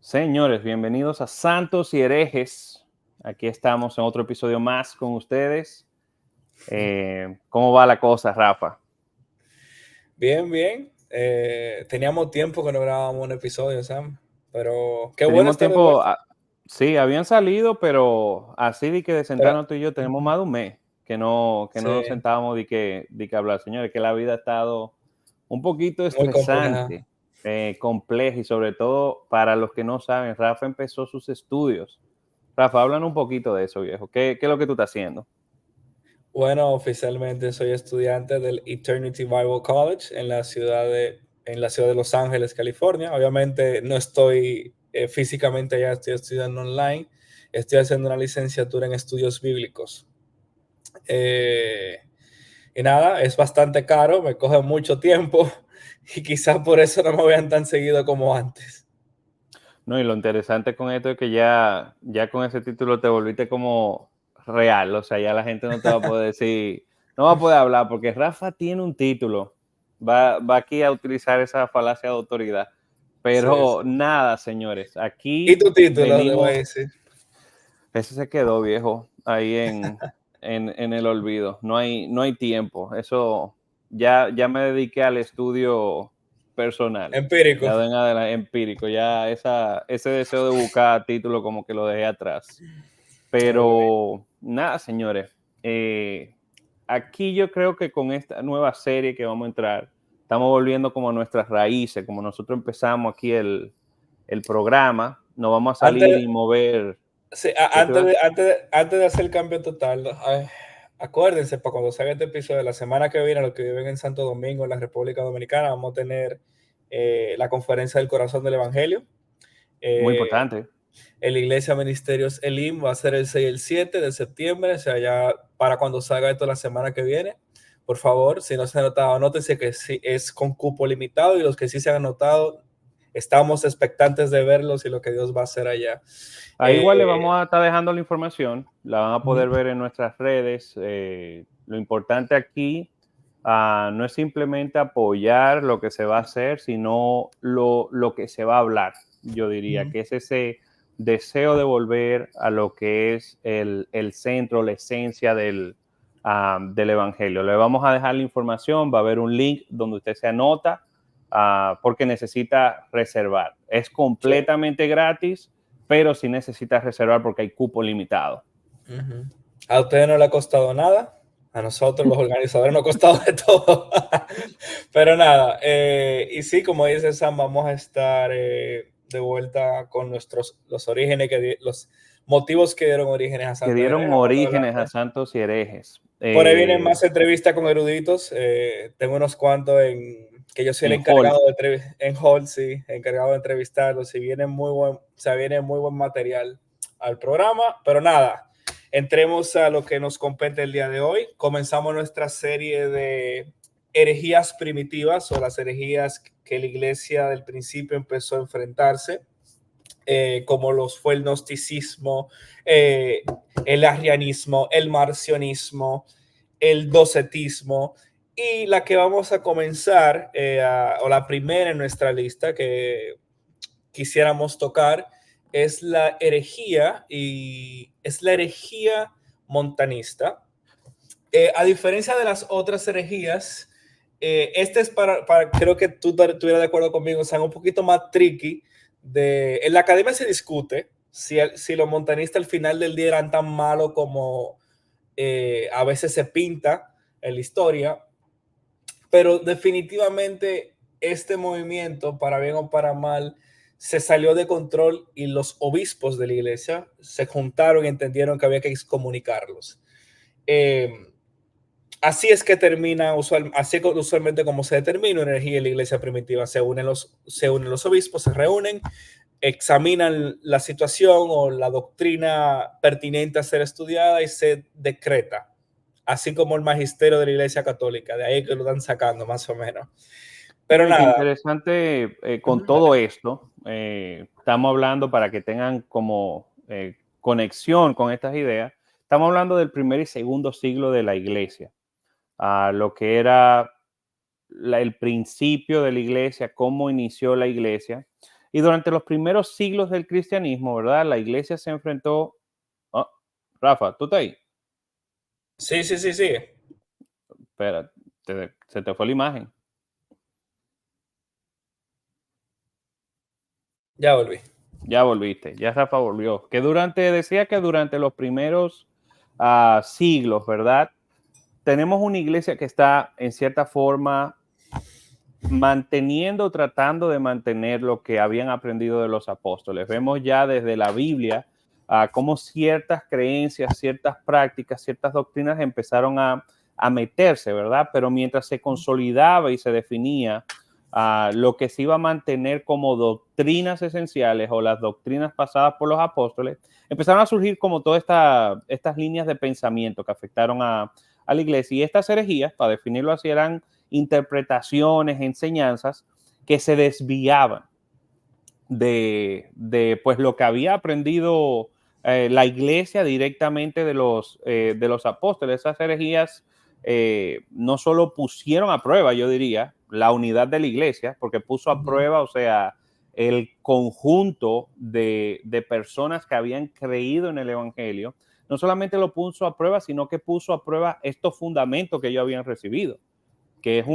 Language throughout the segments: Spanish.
Señores, bienvenidos a Santos y Herejes. Aquí estamos en otro episodio más con ustedes. ¿Cómo va la cosa, Rafa? Bien, bien. Teníamos tiempo que no grabábamos un episodio, Sam. Pero qué bueno Tenemos estar de tiempo, vuelta. sí, habían salido, pero así de que de Pero, sentarnos tú y yo tenemos ujú, más de un mes que no nos sí, sentábamos de que hablar. Señores, que la vida ha estado un poquito muy complicada. estresante, compleja y sobre todo para los que no saben, Rafa empezó sus estudios. Rafa, háblanos un poquito de eso, viejo. ¿Qué es lo que tú estás haciendo? Bueno, oficialmente soy estudiante del Eternity Bible College en la ciudad de Los Ángeles, California. Obviamente no estoy físicamente allá, estoy estudiando online. Estoy haciendo una licenciatura en estudios bíblicos. Eh, y nada, es bastante caro, me coge mucho tiempo y quizás por eso no me vean tan seguido como antes. No, y lo interesante con esto es que ya con ese título te volviste como real, o sea, ya la gente no te va a poder decir, no va a poder hablar, porque Rafa tiene un título, va aquí a utilizar esa falacia de autoridad, Sí, pero sí. nada, señores, ¿Y aquí tu título, debo venimos, decir? ese se quedó viejo ahí en el olvido, no hay tiempo, eso ya me dediqué al estudio personal, Empírico. ya de en adelante, empírico, ya ese deseo de buscar título como que lo dejé atrás. Ok. Pero nada, señores, eh, aquí yo creo que con esta nueva serie que vamos a entrar, estamos volviendo como a nuestras raíces, como nosotros empezamos aquí el programa, nos vamos a salir Antes, y mover. sí, ¿Qué te va? antes de hacer el cambio total, ¿no? Ay, acuérdense, para cuando salga este episodio, la semana que viene, los que viven en Santo Domingo, en la República Dominicana, vamos a tener la conferencia del corazón del Evangelio. Muy Eh, importante. en la Iglesia Ministerios Elim va a ser el 6 y el 7 de septiembre, o sea, ya para cuando salga esto la semana que viene. Por favor, si no se han anotado, anótense que sí es con cupo limitado y los que sí se han anotado, estamos expectantes de verlos y lo que Dios va a hacer allá. Ahí Eh, igual le vamos a estar dejando la información, la van a Ujú. poder ver en nuestras redes. Lo importante aquí no es simplemente apoyar lo que se va a hacer, sino lo que se va a hablar. Yo diría Ujú. que es ese deseo de volver a lo que es el centro, la esencia del Evangelio. Le vamos a dejar la información, va a haber un link donde usted se anota porque necesita reservar. Es Sí. completamente gratis, pero sí necesitas reservar porque hay cupo limitado. Ujú. A ustedes no le ha costado nada, a nosotros los organizadores nos ha costado de todo. Pero nada, y sí, como dice Sam, vamos a estar de vuelta con los orígenes, los motivos que dieron orígenes a Que Santo Jerez. dieron Vamos a hablar orígenes a santos y herejes. por ahí vienen más entrevistas con eruditos. Tengo unos cuantos que yo soy el En Hall. encargado en Hall, sí, encargado de entrevistarlos. Y viene viene muy buen material al programa. Pero nada, entremos a lo que nos compete el día de hoy. Comenzamos nuestra serie de herejías primitivas o las herejías que la iglesia del principio empezó a enfrentarse. Como los fue el gnosticismo, el arrianismo, el marcionismo, el docetismo, y la que vamos a comenzar, o la primera en nuestra lista que quisiéramos tocar, es la herejía, y es la herejía montanista. A diferencia de las otras herejías, este es creo que tú estuvieras de acuerdo conmigo, o sea, un poquito más tricky. En la academia se discute si los montanistas al final del día eran tan malos como a veces se pinta en la historia, pero definitivamente este movimiento, para bien o para mal, se salió de control y los obispos de la iglesia se juntaron y entendieron que había que excomunicarlos. Eh, Así es que así es usualmente como se determina una energía en la iglesia primitiva. Se unen los obispos, se reúnen, examinan la situación o la doctrina pertinente a ser estudiada y se decreta, así como el magisterio de la iglesia católica. De ahí que lo están sacando más o menos. Pero No, y qué nada. interesante con todo esto. Estamos hablando para que tengan como conexión con estas ideas. Estamos hablando del primer y segundo siglo de la iglesia, lo que era el principio de la iglesia, cómo inició la iglesia. Y durante los primeros siglos del cristianismo, ¿verdad? La iglesia se enfrentó... Oh, Rafa, ¿tú estás ahí? Sí, sí, sí, sí. Espera, se te fue la imagen. Ya volví. Ya volviste, ya Rafa volvió. Decía que durante los primeros siglos, ¿verdad? Tenemos una iglesia que está en cierta forma tratando de mantener lo que habían aprendido de los apóstoles. Vemos ya desde la Biblia cómo ciertas creencias, ciertas prácticas, ciertas doctrinas empezaron a meterse, ¿verdad? Pero mientras se consolidaba y se definía lo que se iba a mantener como doctrinas esenciales o las doctrinas pasadas por los apóstoles, empezaron a surgir como todas estas líneas de pensamiento que afectaron a la iglesia. Y estas herejías, para definirlo así, eran interpretaciones, enseñanzas que se desviaban de pues lo que había aprendido la iglesia directamente de los apóstoles. Esas herejías no solo pusieron a prueba, yo diría, la unidad de la iglesia, porque puso a prueba, o sea, el conjunto de personas que habían creído en el evangelio, no solamente lo puso a prueba, sino que puso a prueba estos fundamentos que ellos habían recibido, que es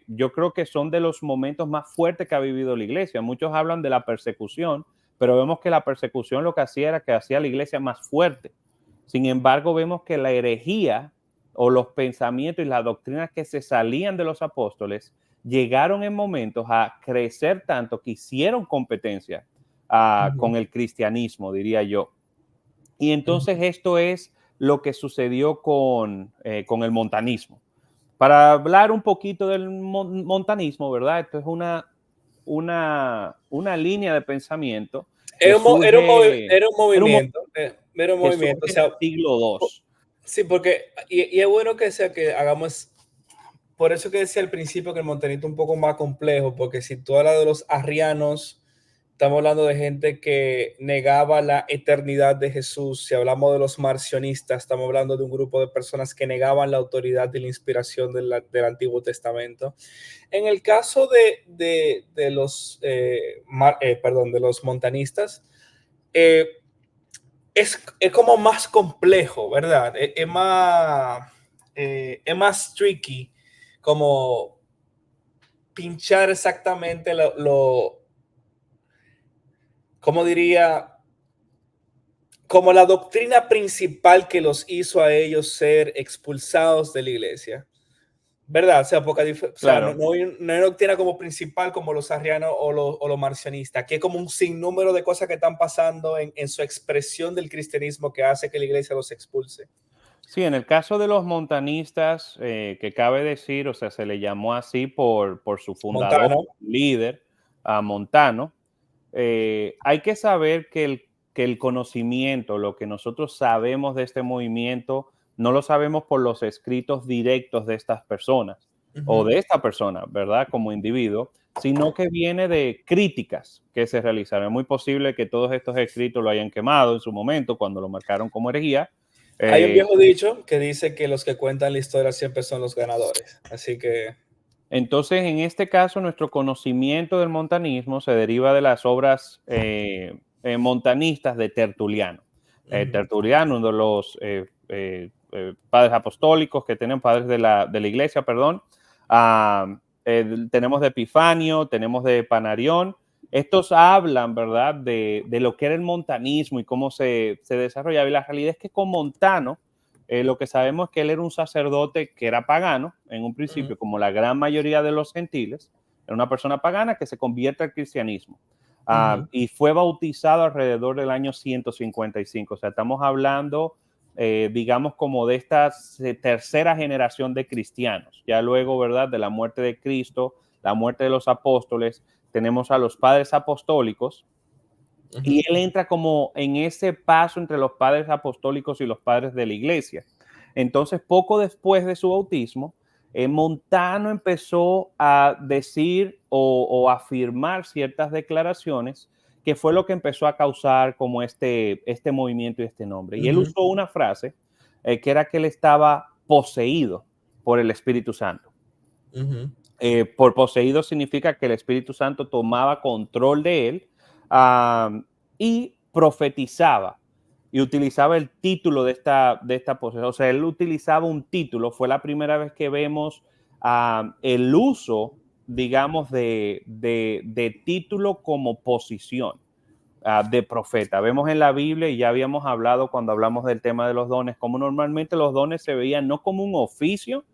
yo creo que son de los momentos más fuertes que ha vivido la iglesia. Muchos hablan de la persecución, pero vemos que la persecución lo que hacía era que hacía la iglesia más fuerte. Sin embargo, vemos que la herejía o los pensamientos y las doctrinas que se salían de los apóstoles llegaron en momentos a crecer tanto que hicieron competencia con el cristianismo, diría yo. Y entonces esto es lo que sucedió con el montanismo. Para hablar un poquito del montanismo, ¿verdad? Esto es una línea de pensamiento que surge, Era un era un movimiento, era un que movimiento, o surge en el sea, siglo II. sí, porque, y es bueno que sea que hagamos, por eso que decía al principio que el montanismo es un poco más complejo, porque si tú hablas de los arrianos, estamos hablando de gente que negaba la eternidad de Jesús. Si hablamos de los marcionistas, estamos hablando de un grupo de personas que negaban la autoridad y la inspiración del Antiguo Testamento. En el caso de los, de los montanistas, eh, es como más complejo, ¿verdad? Es más tricky como pinchar exactamente ¿cómo diría? Como la doctrina principal que los hizo a ellos ser expulsados de la iglesia. ¿Verdad? O sea, porque o sea, Claro. no hay una doctrina como principal como los arrianos o los marcionistas, que es como un sinnúmero de cosas que están pasando en su expresión del cristianismo que hace que la iglesia los expulse. Sí, en el caso de los montanistas, que cabe decir, o sea, se le llamó así por su fundador, Montano. líder, Montano. Hay que saber que el conocimiento, lo que nosotros sabemos de este movimiento, no lo sabemos por los escritos directos de estas personas o de esta persona, ¿verdad? Como individuo, sino que viene de críticas que se realizaron. Es muy posible que todos estos escritos lo hayan quemado en su momento cuando lo marcaron como herejía. Hay un Eh, viejo dicho que dice que los que cuentan la historia siempre son los ganadores. Así que... Entonces, en este caso, nuestro conocimiento del montanismo se deriva de las obras montanistas de Tertuliano. Tertuliano, uno de los padres apostólicos que tienen padres de la iglesia, perdón. Tenemos de Epifanio, tenemos de Panarión. Estos hablan, ¿verdad?, de lo que era el montanismo y cómo se desarrollaba. Y la realidad es que con Montano, lo que sabemos es que él era un sacerdote que era pagano en un principio, como la gran mayoría de los gentiles. Era una persona pagana que se convierte al cristianismo. Y fue bautizado alrededor del año 155. O sea, estamos hablando, digamos, como de esta tercera generación de cristianos. Ya luego, ¿verdad?, de la muerte de Cristo, la muerte de los apóstoles, tenemos a los padres apostólicos. Y él entra como en ese paso entre los padres apostólicos y los padres de la iglesia. Entonces, poco después de su bautismo, Montano empezó a decir o afirmar ciertas declaraciones que fue lo que empezó a causar como este movimiento y este nombre. Y él usó una frase que era que él estaba poseído por el Espíritu Santo. Por poseído significa que el Espíritu Santo tomaba control de él, y profetizaba y utilizaba el título de esta posesión. O sea, él utilizaba un título. Fue la primera vez que vemos el uso, digamos, de título como posición de profeta. Vemos en la Biblia, y ya habíamos hablado cuando hablamos del tema de los dones, como normalmente los dones se veían no como un oficio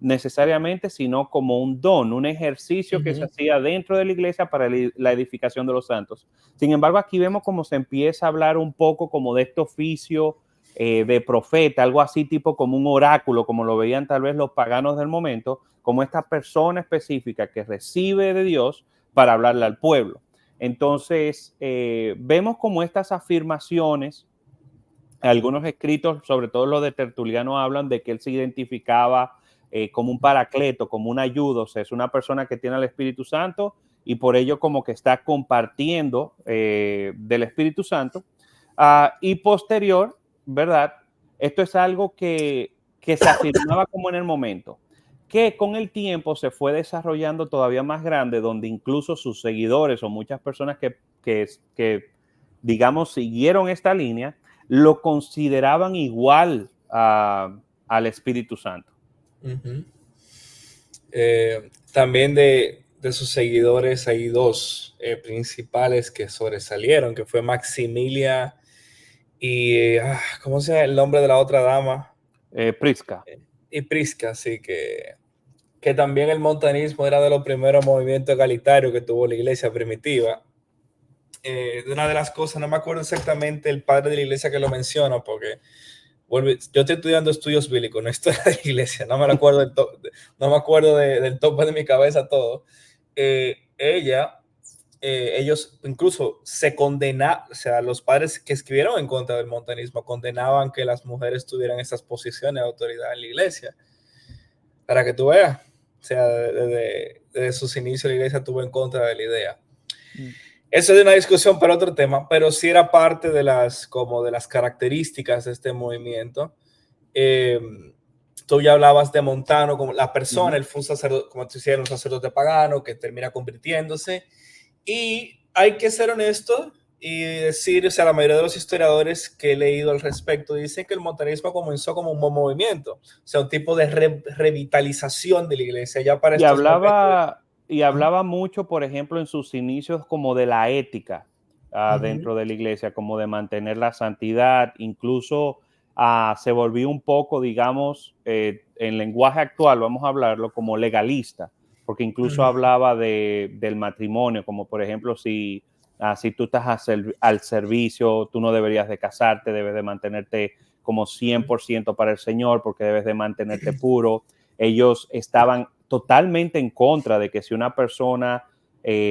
necesariamente, sino como un don, un ejercicio que se hacía dentro de la iglesia para la edificación de los santos. Sin embargo, aquí vemos cómo se empieza a hablar un poco como de este oficio de profeta, algo así tipo como un oráculo, como lo veían tal vez los paganos del momento, como esta persona específica que recibe de Dios para hablarle al pueblo. Entonces, vemos como estas afirmaciones, algunos escritos, sobre todo los de Tertuliano, hablan de que él se identificaba como un paracleto, como un ayudo, o sea, es una persona que tiene el Espíritu Santo y por ello como que está compartiendo del Espíritu Santo. Y posterior, ¿verdad? Esto es algo que se afirmaba como en el momento, que con el tiempo se fue desarrollando todavía más grande, donde incluso sus seguidores o muchas personas que digamos, siguieron esta línea, lo consideraban igual al Espíritu Santo. También de sus seguidores hay dos principales que sobresalieron, que fue Maximilia y, ¿cómo se llama el nombre de la otra dama? Prisca. Y Prisca, sí, que también el montanismo era de los primeros movimientos egalitarios que tuvo la iglesia primitiva. Una de las cosas, no me acuerdo exactamente el padre de la iglesia que lo menciona, porque yo estoy estudiando estudios bíblicos, no historia de la iglesia, no me acuerdo no me acuerdo del tope de mi cabeza todo. Ellos incluso se condenaban, o sea, los padres que escribieron en contra del montanismo condenaban que las mujeres tuvieran estas posiciones de autoridad en la iglesia. Para que tú veas, o sea, desde sus inicios la iglesia estuvo en contra de la idea. Eso es una discusión para otro tema, pero sí era parte de como de las características de este movimiento. Tú ya hablabas de Montano como la persona, él fue un sacerdote, como te decía, un sacerdote pagano que termina convirtiéndose. Y hay que ser honesto y decir, o sea, la mayoría de los historiadores que he leído al respecto dicen que el montanismo comenzó como un buen movimiento, o sea, un tipo de revitalización de la iglesia ya para estos momentos. Y hablaba mucho, por ejemplo, en sus inicios como de la ética dentro de la iglesia, como de mantener la santidad, incluso se volvió un poco, digamos, en lenguaje actual, vamos a hablarlo como legalista, porque incluso hablaba del matrimonio, como por ejemplo, si tú estás al servicio, tú no deberías de casarte, debes de mantenerte como 100% para el Señor, porque debes de mantenerte puro. Ellos estaban totalmente en contra de que si una persona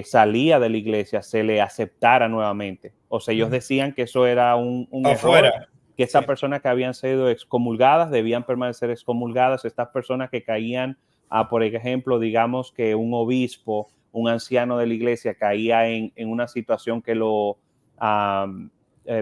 salía de la iglesia se le aceptara nuevamente. O sea, ellos decían que eso era un error, que estas personas que habían sido excomulgadas debían permanecer excomulgadas. Estas personas que caían, por ejemplo, digamos que un obispo, un anciano de la iglesia caía en una situación que lo,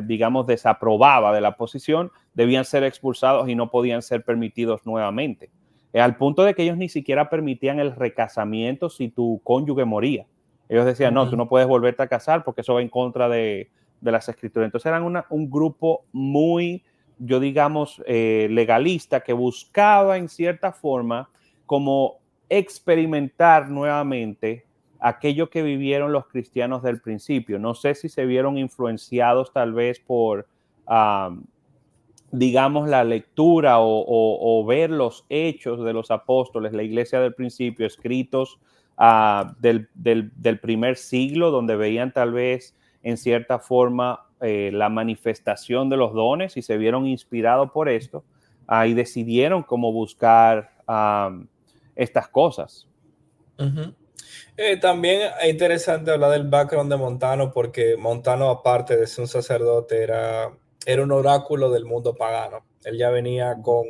digamos, desaprobaba de la posición, debían ser expulsados y no podían ser permitidos nuevamente. Al punto de que ellos ni siquiera permitían el recasamiento si tu cónyuge moría. Ellos decían, no, tú no puedes volverte a casar porque eso va en contra de las escrituras. Entonces eran un grupo muy, yo digamos, legalista, que buscaba en cierta forma como experimentar nuevamente aquello que vivieron los cristianos del principio. No sé si se vieron influenciados tal vez por digamos, la lectura o ver los hechos de los apóstoles, la iglesia del principio, escritos del primer siglo, donde veían tal vez en cierta forma la manifestación de los dones y se vieron inspirados por esto y decidieron cómo buscar estas cosas. También es interesante hablar del background de Montano, porque Montano, aparte de ser un sacerdote, era un oráculo del mundo pagano. Él ya venía con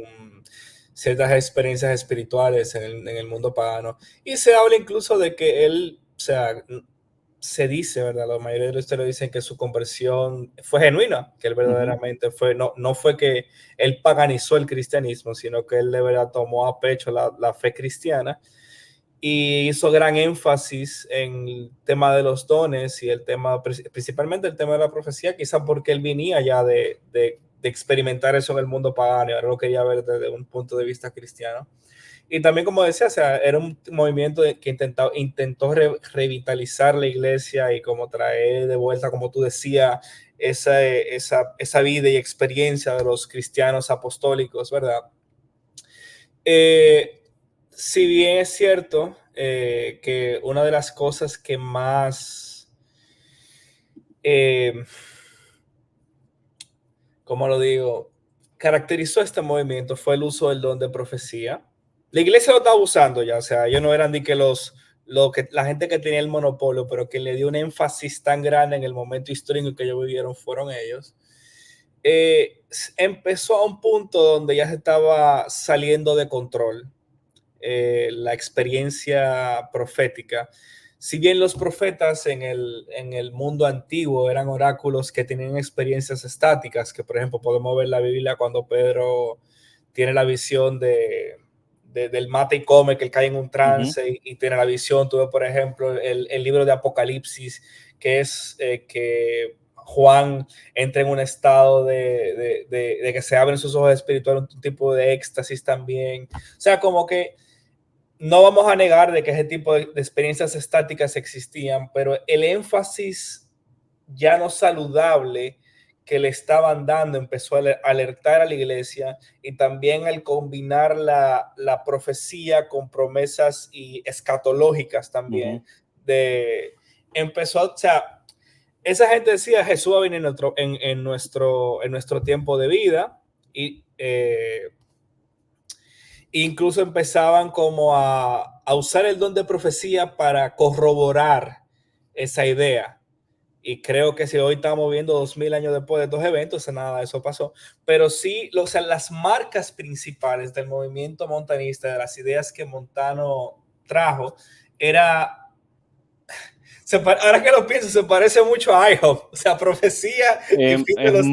ciertas experiencias espirituales en el mundo pagano. Y se habla incluso de que él, o sea, se dice, ¿verdad? La mayoría de los historiadores dicen que su conversión fue genuina, que él verdaderamente fue, no fue que él paganizó el cristianismo, sino que él de verdad tomó a pecho la fe cristiana. y hizo gran énfasis en el tema de los dones y el tema, principalmente el tema de la profecía, quizá porque él venía ya de experimentar eso en el mundo pagano y ahora lo quería ver desde un punto de vista cristiano. Y también, como decía, o sea, era un movimiento que intentó revitalizar la iglesia y como traer de vuelta, como tú decías, esa vida y experiencia de los cristianos apostólicos, ¿verdad? Si bien es cierto que una de las cosas que más, ¿cómo lo digo?, caracterizó este movimiento fue el uso del don de profecía. La iglesia lo estaba usando ya, o sea, ellos no eran de que la gente que tenía el monopolio, pero que le dio un énfasis tan grande en el momento histórico que ellos vivieron fueron ellos. Empezó a un punto donde ya se estaba saliendo de control la experiencia profética. Si bien los profetas en el mundo antiguo eran oráculos que tenían experiencias estáticas, que por ejemplo podemos ver en la Biblia cuando Pedro tiene la visión del mate y come, que él cae en un trance y tiene la visión. Tuve, por ejemplo, el libro de Apocalipsis, que es que Juan entra en un estado de que se abren sus ojos espirituales, un tipo de éxtasis también. O sea, como que no vamos a negar de que ese tipo de experiencias estáticas existían, pero el énfasis ya no saludable que le estaban dando empezó a alertar a la iglesia, y también al combinar la profecía con promesas y escatológicas también, empezó, o sea, esa gente decía Jesús va a venir en nuestro tiempo de vida, y incluso empezaban como a usar el don de profecía para corroborar esa idea. Y creo que si hoy estamos viendo 2000 años después de estos eventos, nada de eso pasó. Pero sí, o sea, las marcas principales del movimiento montanista, de las ideas que Montano trajo, era... Ahora que lo pienso, se parece mucho a IHOP, o sea, profecía y fin de los...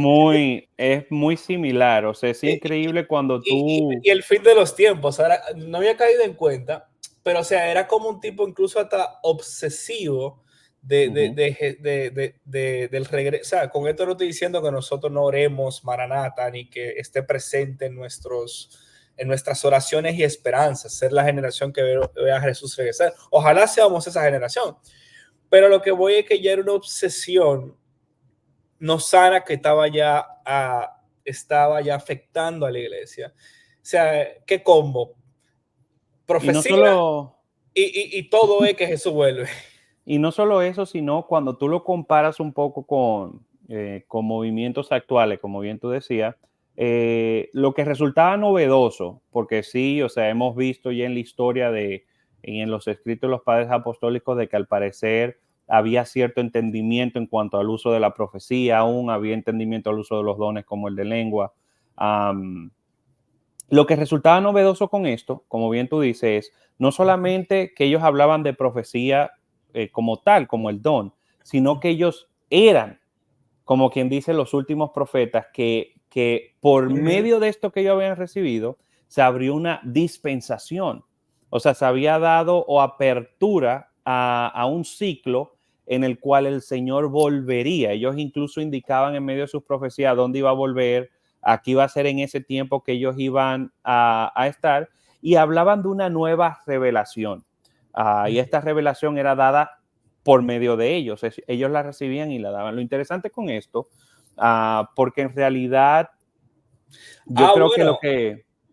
Es muy similar, o sea, es increíble cuando tú... Y el fin de los tiempos. Ahora, no había caído en cuenta, pero o sea, era como un tipo incluso hasta obsesivo del regreso. O sea, con esto no estoy diciendo que nosotros no oremos Maranata ni que esté presente en nuestras oraciones y esperanzas, ser la generación que vea a Jesús regresar. Ojalá seamos esa generación. Pero lo que voy es que ya era una obsesión no sana que estaba ya afectando a la iglesia. O sea, ¿qué combo? Y no Profecía solo, y todo es que Jesús vuelve. y no solo eso, sino cuando tú lo comparas un poco con movimientos actuales, como bien tú decías, lo que resultaba novedoso, porque sí, o sea, hemos visto ya en la historia y en los escritos de los padres apostólicos de que al parecer había cierto entendimiento en cuanto al uso de la profecía, aún había entendimiento al uso de los dones como el de lengua. Lo que resultaba novedoso con esto, como bien tú dices, es no solamente que ellos hablaban de profecía como tal, como el don, sino que ellos eran, como quien dice, los últimos profetas que por medio de esto que ellos habían recibido, se abrió una dispensación. O sea, se había dado o apertura a un ciclo en el cual el Señor volvería. Ellos incluso indicaban en medio de sus profecías dónde iba a volver, aquí iba a ser en ese tiempo que ellos iban a estar, y hablaban de una nueva revelación. Y esta revelación era dada por medio de ellos. Ellos la recibían y la daban. Lo interesante con esto, porque en realidad yo creo que lo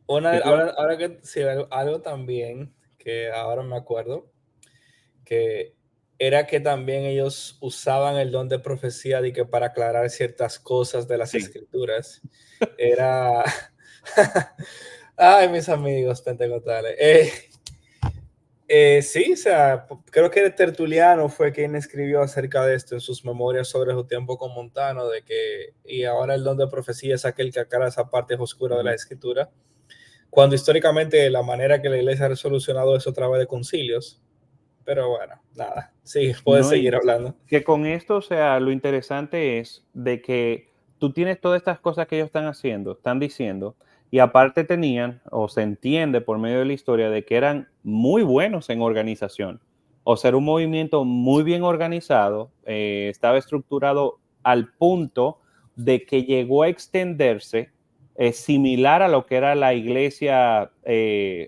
Bueno, que tú... ahora que sí, algo también que ahora me acuerdo, que era que también ellos usaban el don de profecía de que para aclarar ciertas cosas de las Sí. escrituras. Era... Ay, mis amigos pentecostales. Sí, o sea, creo que Tertuliano fue quien escribió acerca de esto en sus memorias sobre su tiempo con Montano, de que, y ahora el don de profecía es aquel que aclara esa parte oscura de la escritura, cuando históricamente la manera que la iglesia ha resolucionado eso a través de concilios. Pero bueno, nada, sí, puedes No, seguir y hablando. que con esto, o sea, lo interesante es de que tú tienes todas estas cosas que ellos están haciendo, están diciendo, y aparte tenían, o se entiende por medio de la historia, de que eran muy buenos en organización. O sea, era un movimiento muy bien organizado, estaba estructurado al punto de que llegó a extenderse similar a lo que era la iglesia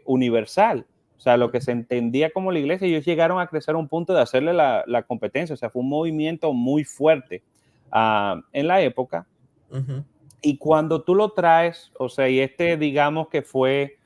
universal. O sea, lo que se entendía como la iglesia, ellos llegaron a crecer a un punto de hacerle la competencia. O sea, fue un movimiento muy fuerte en la época. Ujú. Y cuando tú lo traes, o sea, y digamos que fue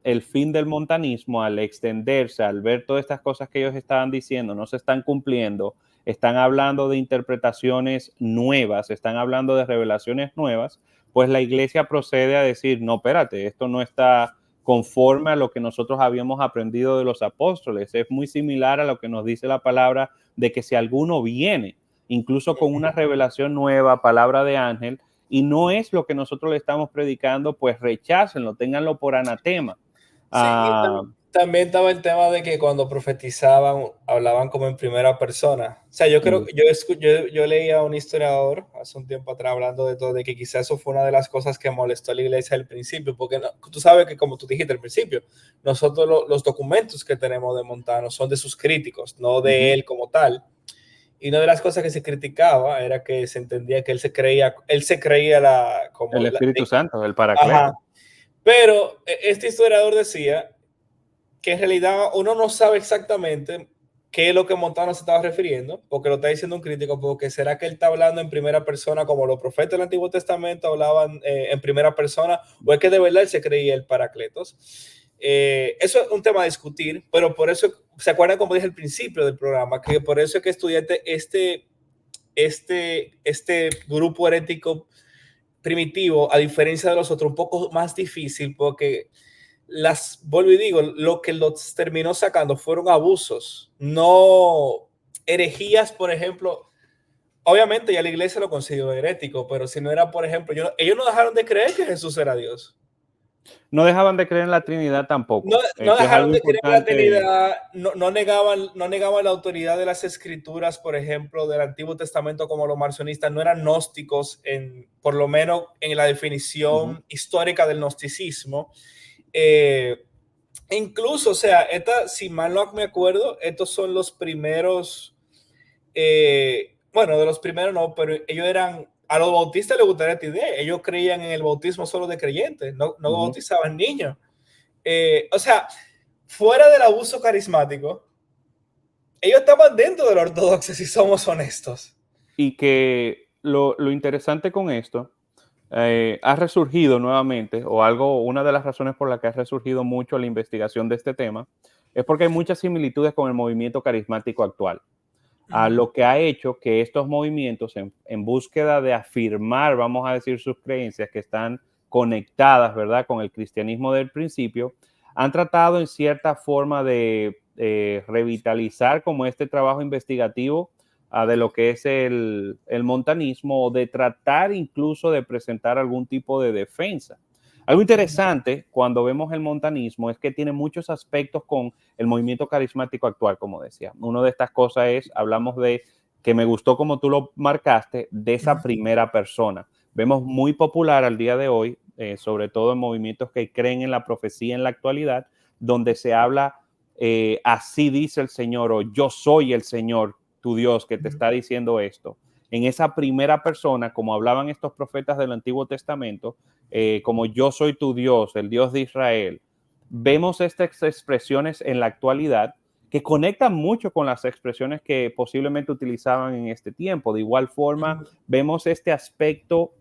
el fin del montanismo al extenderse, al ver todas estas cosas que ellos estaban diciendo, no se están cumpliendo, están hablando de interpretaciones nuevas, están hablando de revelaciones nuevas, pues la iglesia procede a decir, no, espérate, esto no está conforme a lo que nosotros habíamos aprendido de los apóstoles, es muy similar a lo que nos dice la palabra de que si alguno viene, incluso con una revelación nueva, palabra de ángel, y no es lo que nosotros le estamos predicando, pues rechácenlo, ténganlo por anatema. Sí, y Ah, también estaba el tema de que cuando profetizaban, hablaban como en primera persona. O sea, yo creo mm, que yo leía a un historiador hace un tiempo atrás hablando de todo, de que quizás eso fue una de las cosas que molestó a la iglesia al principio, porque tú sabes que, como tú dijiste al principio, nosotros los documentos que tenemos de Montano son de sus críticos, no de ujú. él como tal. Y una de las cosas que se criticaba era que se entendía que él se creía El Espíritu Santo, el ajá. Paracleto. Pero este historiador decía que en realidad uno no sabe exactamente qué es lo que Montano se estaba refiriendo, porque lo está diciendo un crítico, porque será que él está hablando en primera persona como los profetas del Antiguo Testamento hablaban en primera persona, o es que de verdad él se creía el Paracletos. Eso es un tema a discutir, pero por eso, ¿se acuerdan como dije al principio del programa? Que por eso es que estudiante este grupo herético primitivo, a diferencia de los otros, un poco más difícil, porque vuelvo y digo, lo que los terminó sacando fueron abusos, no herejías, por ejemplo. Obviamente ya la iglesia lo consideró herético, pero si no era, por ejemplo, ellos no dejaron de creer que Jesús era Dios. No dejaban de creer en la Trinidad No, tampoco, no que es algo dejaron de creer en la importante. Trinidad, no negaban la autoridad de las escrituras, por ejemplo, del Antiguo Testamento como los marcionistas, no eran gnósticos, por lo menos en la Ujú. definición histórica del gnosticismo. Eh, Incluso, o sea, si mal no me acuerdo, estos son los primeros, bueno, de los primeros no, pero ellos eran, a los bautistas les gustaría esta idea, ellos creían en el bautismo solo de creyentes, no Ujú. bautizaban niños. O sea, fuera del abuso carismático, ellos estaban dentro de la ortodoxia, si somos honestos. Y que lo interesante con esto ha resurgido nuevamente, o algo, una de las razones por las que ha resurgido mucho la investigación de este tema, es porque hay muchas similitudes con el movimiento carismático actual. A Ujú, lo que ha hecho que estos movimientos, en búsqueda de afirmar, vamos a decir, sus creencias que están conectadas, ¿verdad?, con el cristianismo del principio, han tratado en cierta forma de revitalizar como este trabajo investigativo de lo que es el montanismo, o de tratar incluso de presentar algún tipo de defensa. Algo ujú, interesante cuando vemos el montanismo es que tiene muchos aspectos con el movimiento carismático actual, como decía. Una de estas cosas es, hablamos de, que me gustó como tú lo marcaste, de esa ujú, primera persona. Vemos muy popular al día de hoy, sobre todo en movimientos que creen en la profecía en la actualidad, donde se habla, así dice el Señor, o yo soy el Señor, tu Dios, que te ujú. está diciendo esto. En esa primera persona, como hablaban estos profetas del Antiguo Testamento, como yo soy tu Dios, el Dios de Israel, vemos estas expresiones en la actualidad que conectan mucho con las expresiones que posiblemente utilizaban en este tiempo. De igual forma, vemos este aspecto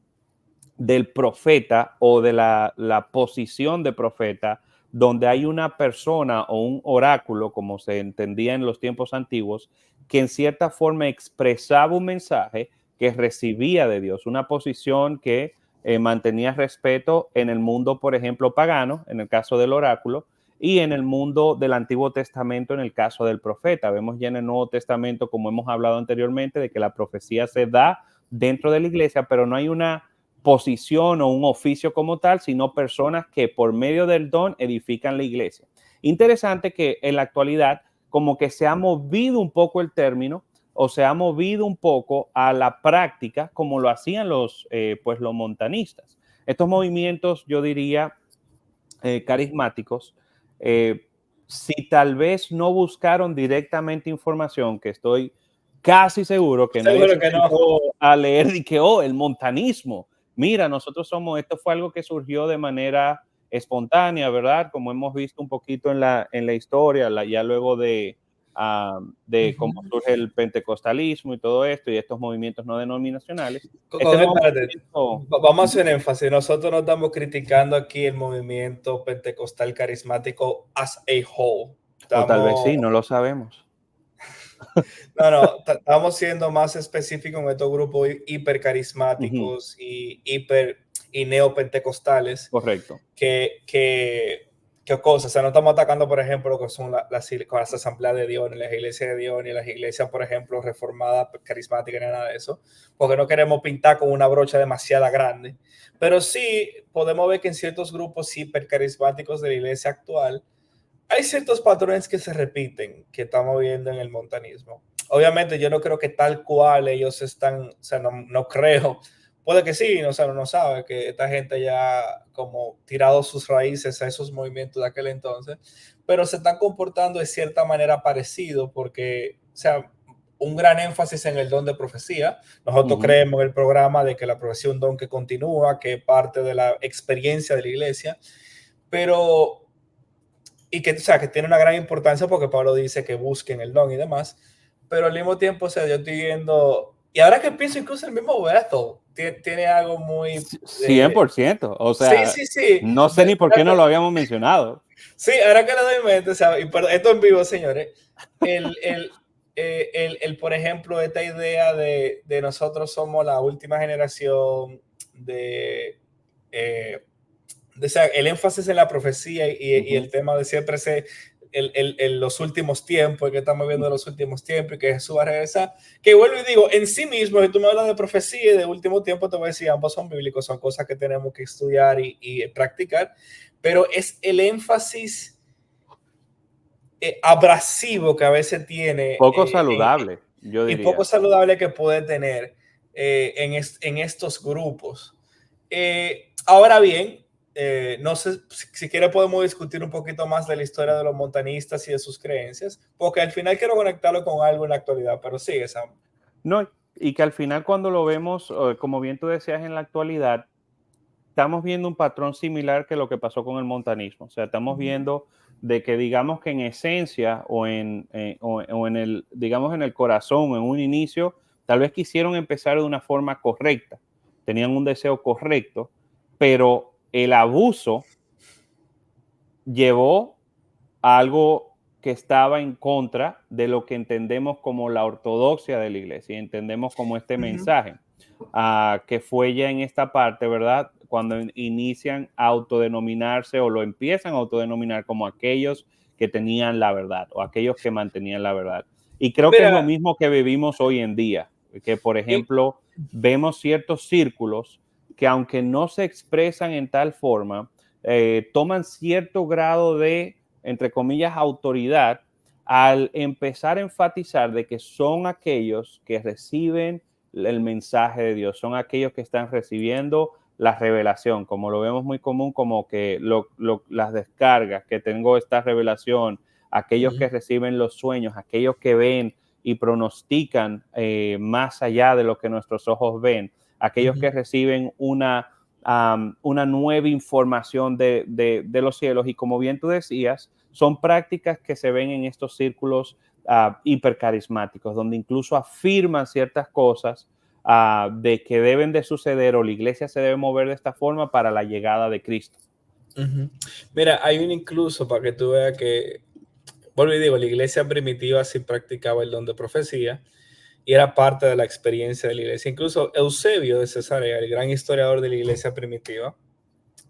del profeta, o de la posición de profeta, donde hay una persona o un oráculo, como se entendía en los tiempos antiguos, que en cierta forma expresaba un mensaje que recibía de Dios, una posición que mantenía respeto en el mundo, por ejemplo, pagano, en el caso del oráculo, y en el mundo del Antiguo Testamento, en el caso del profeta. Vemos ya en el Nuevo Testamento, como hemos hablado anteriormente, de que la profecía se da dentro de la iglesia, pero no hay una posición o un oficio como tal, sino personas que por medio del don edifican la iglesia. Interesante que en la actualidad como que se ha movido un poco el término, o se ha movido un poco a la práctica como lo hacían pues los montanistas. Estos movimientos, yo diría, carismáticos, si tal vez no buscaron directamente información, que estoy casi seguro que nadie Seguro se que no. sentó a leer y que, el montanismo, mira, nosotros somos, esto fue algo que surgió de manera espontánea, ¿verdad? Como hemos visto un poquito en la historia, ya luego de cómo surge el pentecostalismo y todo esto, y estos movimientos no denominacionales. Este no es un Espérate, movimiento. vamos a hacer énfasis. Nosotros no estamos criticando aquí el movimiento pentecostal carismático as a whole. O tal vez Estamos, sí, no lo sabemos. no, estamos siendo más específicos en estos grupos Ujú, hipercarismáticos y neopentecostales correcto. que cosas. O sea, no estamos atacando, por ejemplo, lo que son las asambleas de Dios, ni las iglesias de Dios, ni las iglesias, por ejemplo, reformadas, carismáticas, ni nada de eso, porque no queremos pintar con una brocha demasiado grande. Pero sí podemos ver que en ciertos grupos hipercarismáticos de la iglesia actual hay ciertos patrones que se repiten, que estamos viendo en el montanismo. Obviamente yo no creo que tal cual ellos están, o sea, no creo, puede que sí, o sea, uno no sabe que esta gente ya como tirado sus raíces a esos movimientos de aquel entonces, pero se están comportando de cierta manera parecido porque, o sea, un gran énfasis en el don de profecía. Nosotros Ujú, creemos en el programa de que la profecía es un don que continúa, que es parte de la experiencia de la iglesia, pero y que, o sea, que tiene una gran importancia porque Pablo dice que busquen el don y demás, pero al mismo tiempo, o sea, yo estoy viendo, y ahora que pienso, incluso el mismo Bethel tiene algo muy... 100%. O sí, sea, sí, sí. no sé ni por qué no lo habíamos mencionado. Sí, ahora que le doy mente, o sea, esto en vivo, señores, por ejemplo, esta idea de nosotros somos la última generación de... eh, o sea, el énfasis en la profecía y el Ujú, tema de siempre ser los últimos tiempos, que estamos viendo los últimos tiempos y que Jesús va a regresar, que vuelvo y digo, en sí mismo, si tú me hablas de profecía y de último tiempo, te voy a decir, ambos son bíblicos, son cosas que tenemos que estudiar y practicar, pero es el énfasis abrasivo que a veces tiene poco saludable, yo y poco diría. saludable que puede tener en estos grupos. Ahora bien, no sé si quiere podemos discutir un poquito más de la historia de los montanistas y de sus creencias, porque al final quiero conectarlo con algo en la actualidad, pero sigue, Sam. No, y que al final cuando lo vemos, como bien tú decías en la actualidad, estamos viendo un patrón similar que lo que pasó con el montanismo. O sea, estamos viendo de que digamos que en esencia o en el, digamos en el corazón, en un inicio, tal vez quisieron empezar de una forma correcta, tenían un deseo correcto, pero el abuso llevó a algo que estaba en contra de lo que entendemos como la ortodoxia de la iglesia y entendemos como este Ujú. mensaje, que fue ya en esta parte, ¿verdad? Cuando inician a autodenominarse o lo empiezan a autodenominar como aquellos que tenían la verdad o aquellos que mantenían la verdad. Y creo que es lo Mira, mismo que vivimos hoy en día, que por y- ejemplo vemos ciertos círculos que aunque no se expresan en tal forma, toman cierto grado de, entre comillas, autoridad al empezar a enfatizar de que son aquellos que reciben el mensaje de Dios, son aquellos que están recibiendo la revelación, como lo vemos muy común, como que las descargas, que tengo esta revelación, aquellos que Ujú, reciben los sueños, aquellos que ven y pronostican más allá de lo que nuestros ojos ven, aquellos ujú. que reciben una nueva información de los cielos y como bien tú decías, son prácticas que se ven en estos círculos hipercarismáticos, donde incluso afirman ciertas cosas de que deben de suceder o la iglesia se debe mover de esta forma para la llegada de Cristo. Ujú. Mira, hay un incluso para que tú veas que, vuelvo y digo, la iglesia primitiva sí practicaba el don de profecía y era parte de la experiencia de la iglesia. Incluso Eusebio de Cesarea, el gran historiador de la iglesia primitiva,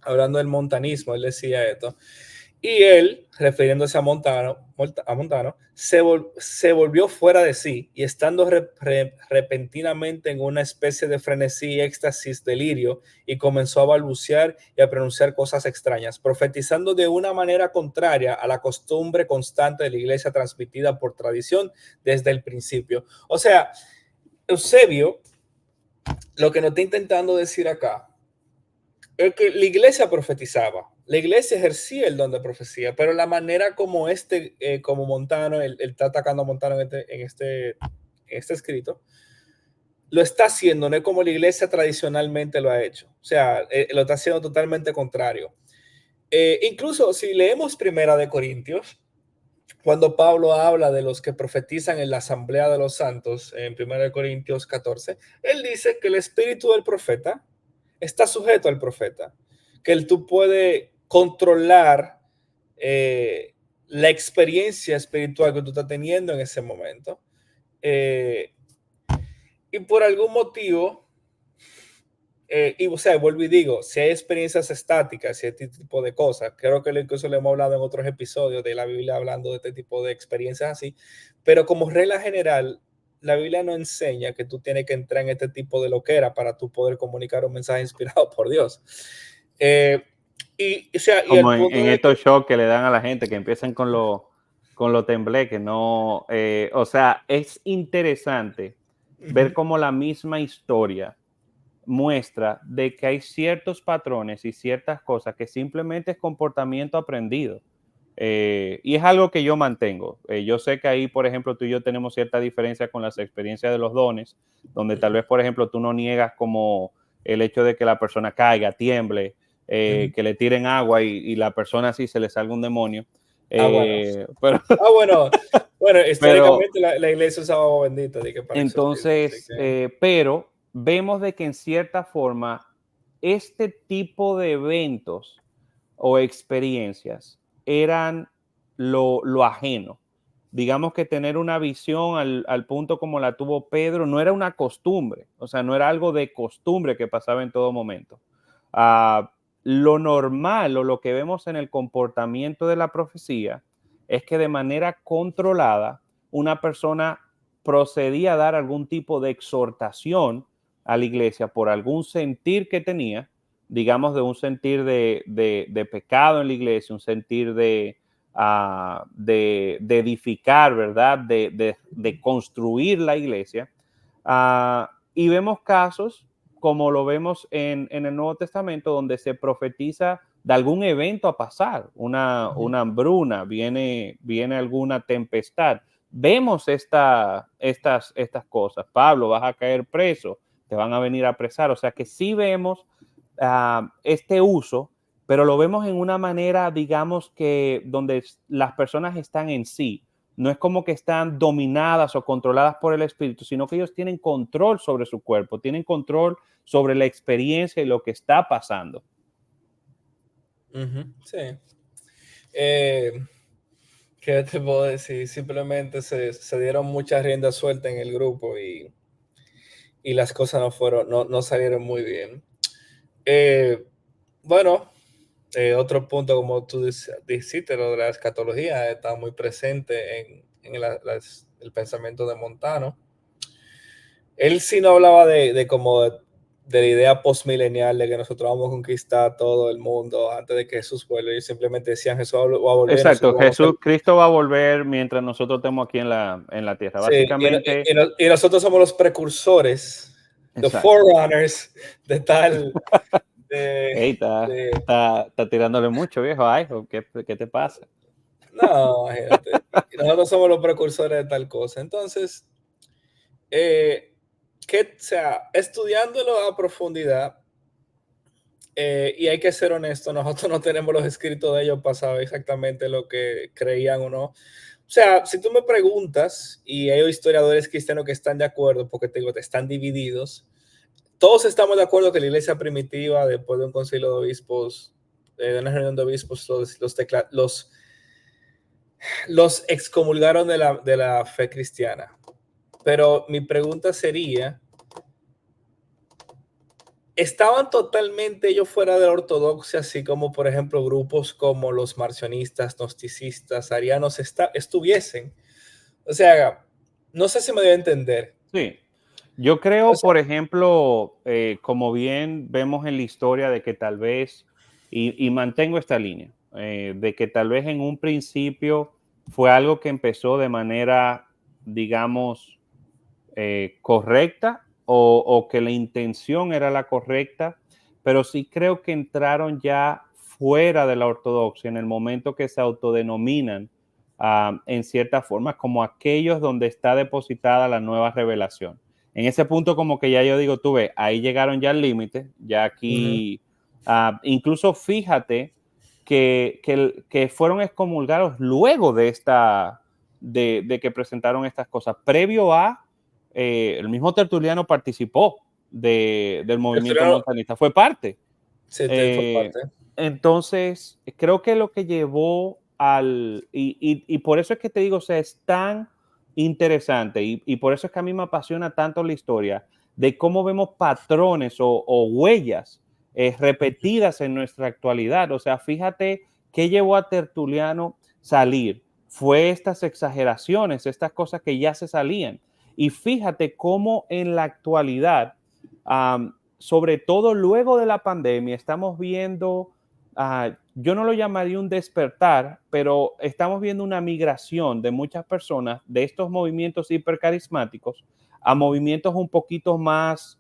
hablando del montanismo, él decía esto. Y él, refiriéndose a Montano se volvió fuera de sí y estando repentinamente en una especie de frenesí, éxtasis, delirio, y comenzó a balbucear y a pronunciar cosas extrañas, profetizando de una manera contraria a la costumbre constante de la iglesia transmitida por tradición desde el principio. O sea, Eusebio, lo que nos está intentando decir acá Es que la iglesia profetizaba, la iglesia ejercía el don de profecía, pero la manera como como Montano, él está atacando a Montano en este escrito, lo está haciendo, no es como la iglesia tradicionalmente lo ha hecho. O sea, lo está haciendo totalmente contrario. Incluso si leemos Primera de Corintios, cuando Pablo habla de los que profetizan en la asamblea de los santos, en 1 Corintios 14, él dice que el espíritu del profeta está sujeto al profeta, que tú puedes controlar la experiencia espiritual que tú estás teniendo en ese momento. Eh, y por algún motivo, y o sea, vuelvo y digo, si hay experiencias estáticas, si hay este tipo de cosas, creo que incluso le hemos hablado en otros episodios de la Biblia hablando de este tipo de experiencias así, pero como regla general, la Biblia no enseña que tú tienes que entrar en este tipo de loquera para tú poder comunicar un mensaje inspirado por Dios. Eh, o sea, y el Como punto en de que... estos shows que le dan a la gente, que empiezan con lo temblé, que no, o sea, es interesante ver Ujú, cómo la misma historia muestra de que hay ciertos patrones y ciertas cosas que simplemente es comportamiento aprendido. Y es algo que yo mantengo. Yo sé que ahí, por ejemplo, tú y yo tenemos cierta diferencia con las experiencias de los dones, donde tal ujú, vez, por ejemplo, tú no niegas como el hecho de que la persona caiga, tiemble, ujú. que le tiren agua y la persona así se le salga un demonio. Ah, bueno. Pero, Ah, bueno. Bueno, pero históricamente la iglesia usaba agua bendita de que para exorcismo, así entonces, que... pero vemos de que en cierta forma este tipo de eventos o experiencias eran lo ajeno. Digamos que tener una visión al punto como la tuvo Pedro no era una costumbre, o sea, no era algo de costumbre que pasaba en todo momento. Ah, lo normal o lo que vemos en el comportamiento de la profecía es que de manera controlada una persona procedía a dar algún tipo de exhortación a la iglesia por algún sentir que tenía, digamos, de un sentir de pecado en la iglesia, un sentir de edificar, ¿verdad? De construir la iglesia. Y vemos casos, como lo vemos en el Nuevo Testamento, donde se profetiza de algún evento a pasar, Ujú. una hambruna, viene alguna tempestad. Vemos estas cosas. Pablo, vas a caer preso, te van a venir a apresar. O sea que sí vemos este uso, pero lo vemos en una manera, digamos, que donde las personas están en sí. No es como que están dominadas o controladas por el espíritu, sino que ellos tienen control sobre su cuerpo, tienen control sobre la experiencia y lo que está pasando. Ujú, sí. Eh, ¿Qué te puedo decir? Simplemente se dieron muchas riendas sueltas en el grupo y las cosas no salieron muy bien. Eh, bueno, otro punto, como tú dijiste, lo de la escatología está muy presente en el pensamiento de Montano. Él sí no hablaba de como de la idea postmilenial de que nosotros vamos a conquistar todo el mundo antes de que Jesús vuelva. Ellos simplemente decían Jesús va a volver, Exacto, nosotros vamos a ser... Jesús, Cristo va a volver mientras nosotros estemos aquí en la tierra. Sí, Básicamente, y nosotros somos los precursores, the exacto. forerunners de tal, de, Ey, de... está tirándole mucho, viejo. Ay, ¿qué te pasa? No, imagínate. Y nosotros somos los precursores de tal cosa. Entonces, o sea, estudiándolo a profundidad, y hay que ser honesto, nosotros no tenemos los escritos de ellos para saber exactamente lo que creían o no. O sea, si tú me preguntas, y hay historiadores cristianos que están de acuerdo, porque te digo, están divididos, todos estamos de acuerdo que la iglesia primitiva, después de un concilio de obispos, de una reunión de obispos, los excomulgaron de la fe cristiana. Pero mi pregunta sería, estaban totalmente ellos fuera de la ortodoxia, así como por ejemplo grupos como los marcionistas, gnosticistas, arianos estuviesen. O sea, no sé si me debe entender. Sí. Yo O creo, sea, por ejemplo, como bien vemos en la historia de que tal vez, y mantengo esta línea, de que tal vez en un principio fue algo que empezó de manera, digamos, correcta o que la intención era la correcta, pero sí creo que entraron ya fuera de la ortodoxia en el momento que se autodenominan en cierta forma como aquellos donde está depositada la nueva revelación. En ese punto como que ya yo digo, tú ves, ahí llegaron ya al límite, ya aquí, incluso fíjate que fueron excomulgados luego de de que presentaron estas cosas. Previo a, el mismo Tertuliano participó del movimiento Tertuliano, montanista, fue parte. sí, fue Eh, parte. entonces, creo que lo que llevó y por eso es que te digo, o sea, es tan interesante y por eso es que a mí me apasiona tanto la historia de cómo vemos patrones o huellas repetidas en nuestra actualidad. O sea, fíjate qué llevó a Tertuliano salir. Fue estas exageraciones, estas cosas que ya se salían. Y fíjate cómo en la actualidad, sobre todo luego de la pandemia, estamos viendo, yo no lo llamaría un despertar, pero estamos viendo una migración de muchas personas de estos movimientos hipercarismáticos a movimientos un poquito más,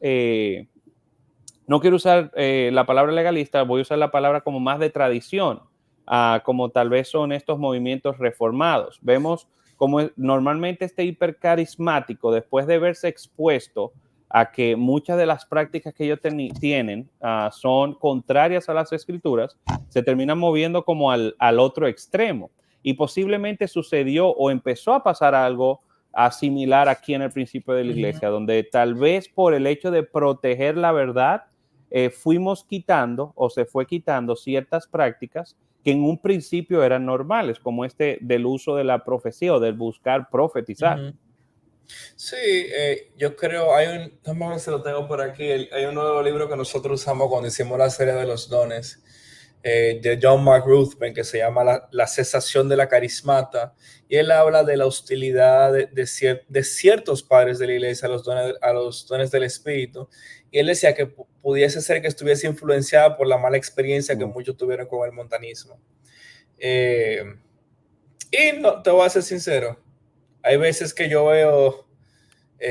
no quiero usar la palabra legalista, voy a usar la palabra como más de tradición, como tal vez son estos movimientos reformados. Vemos como normalmente este hipercarismático, después de verse expuesto a que muchas de las prácticas que ellos tienen son contrarias a las escrituras, se terminan moviendo como al otro extremo. Y posiblemente sucedió o empezó a pasar algo similar aquí en el principio de la iglesia, donde tal vez por el hecho de proteger la verdad, fuimos quitando o se fue quitando ciertas prácticas que en un principio eran normales, como este del uso de la profecía o del buscar profetizar. Sí, yo creo, no sé si lo tengo por aquí, hay un nuevo libro que nosotros usamos cuando hicimos la serie de los dones, de John Mark Ruthven, que se llama la cesación de la carismata, y él habla de la hostilidad de ciertos padres de la iglesia a los dones del Espíritu, y él decía que pudiese ser que estuviese influenciada por la mala experiencia que muchos tuvieron con el montanismo. Y no, te voy a ser sincero, hay veces que yo veo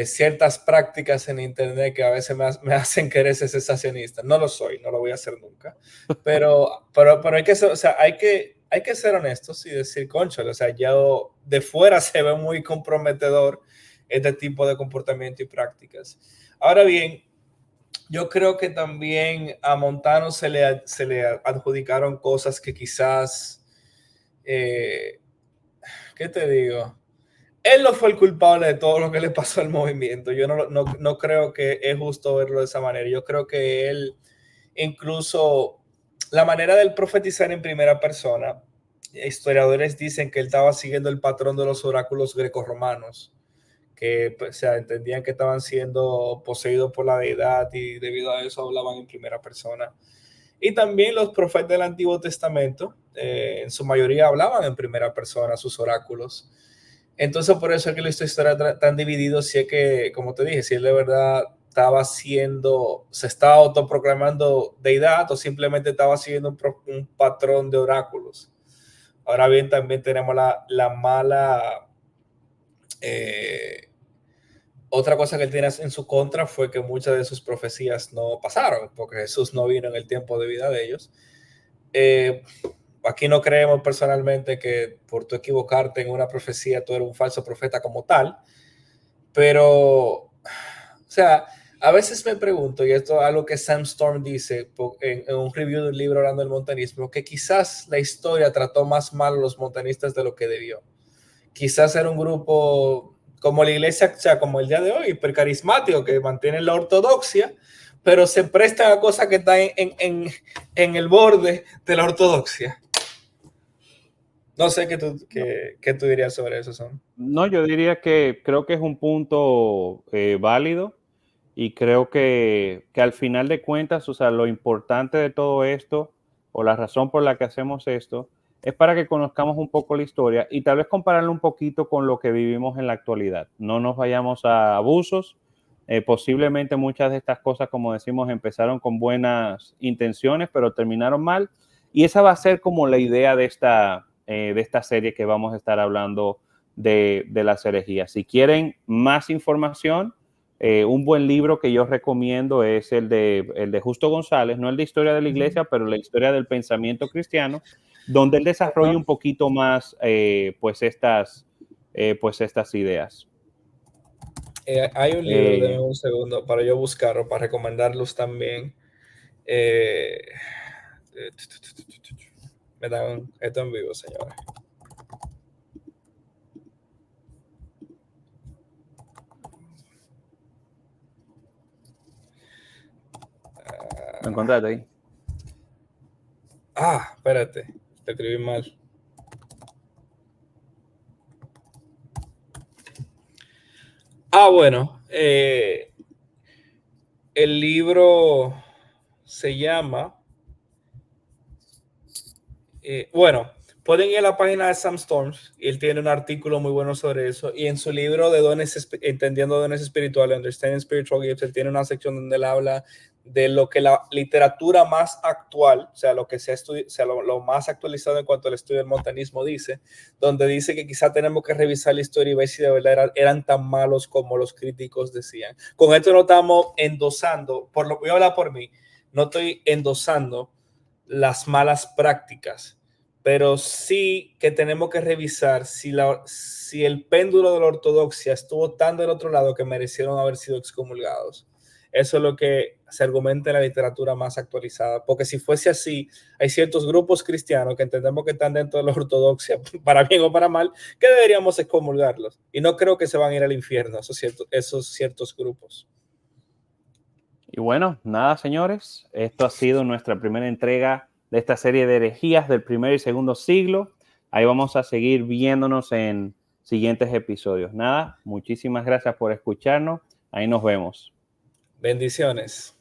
ciertas prácticas en internet que a veces me hacen querer ser sensacionista. No lo soy, no lo voy a hacer nunca. Pero hay que ser, o sea, hay que ser honestos y decir, conchale, o sea, ya de fuera se ve muy comprometedor este tipo de comportamiento y prácticas. Ahora bien, yo creo que también a Montano se le adjudicaron cosas que quizás, ¿qué te digo? Él no fue el culpable de todo lo que le pasó al movimiento. Yo no creo que es justo verlo de esa manera. Yo creo que él, incluso la manera de él profetizar en primera persona, historiadores dicen que él estaba siguiendo el patrón de los oráculos grecorromanos, que pues, o sea, entendían que estaban siendo poseídos por la deidad y debido a eso hablaban en primera persona. Y también los profetas del Antiguo Testamento, en su mayoría hablaban en primera persona sus oráculos. Entonces, por eso es que la historia está tan dividido, si es que, como te dije, si él de verdad se estaba autoproclamando deidad o simplemente estaba siguiendo un patrón de oráculos. Ahora bien, también tenemos la mala... otra cosa que él tiene en su contra fue que muchas de sus profecías no pasaron, porque Jesús no vino en el tiempo de vida de ellos. Eh, Aquí no creemos personalmente que por tú equivocarte en una profecía tú eres un falso profeta como tal, pero, o sea, a veces me pregunto, y esto es algo que Sam Storm dice en un review del libro Hablando del Montanismo, que quizás la historia trató más mal a los montanistas de lo que debió. Quizás era un grupo como la iglesia, o sea, como el día de hoy, hipercarismático, que mantiene la ortodoxia, pero se prestan a cosas que están en el borde de la ortodoxia. No sé qué tú dirías sobre eso, Son. No, yo diría que creo que es un punto válido y creo que al final de cuentas, o sea, lo importante de todo esto o la razón por la que hacemos esto es para que conozcamos un poco la historia y tal vez compararlo un poquito con lo que vivimos en la actualidad. No nos vayamos a abusos. Posiblemente muchas de estas cosas, como decimos, empezaron con buenas intenciones, pero terminaron mal. Y esa va a ser como la idea de esta serie que vamos a estar hablando de las herejías. Si quieren más información, un buen libro que yo recomiendo es el de Justo González, no el de historia de la iglesia, pero la historia del pensamiento cristiano, donde él desarrolla un poquito más pues estas ideas. Hay un libro, denme un segundo para yo buscarlo, para recomendarlos también. Me dan esto en vivo, señores. ¿Lo encontraste ahí? Espérate, te escribí mal. Bueno, el libro se llama, pueden ir a la página de Sam Storms y él tiene un artículo muy bueno sobre eso. Y en su libro de Entendiendo Dones Espirituales, Understanding Spiritual Gifts, él tiene una sección donde él habla de lo que la literatura más actual, o sea, lo que se ha estudiado, o sea, lo más actualizado en cuanto al estudio del montanismo dice, donde dice que quizá tenemos que revisar la historia y ver si de verdad eran tan malos como los críticos decían. Con esto no estamos endosando, voy a hablar por mí, no estoy endosando las malas prácticas, pero sí que tenemos que revisar si el péndulo de la ortodoxia estuvo tan del otro lado que merecieron haber sido excomulgados. Eso es lo que se argumenta en la literatura más actualizada, porque si fuese así, hay ciertos grupos cristianos que entendemos que están dentro de la ortodoxia, para bien o para mal, que deberíamos excomulgarlos. Y no creo que se van a ir al infierno esos ciertos grupos. Y bueno, nada, señores, esto ha sido nuestra primera entrega de esta serie de herejías del primer y segundo siglo. Ahí vamos a seguir viéndonos en siguientes episodios. Nada, muchísimas gracias por escucharnos. Ahí nos vemos. Bendiciones.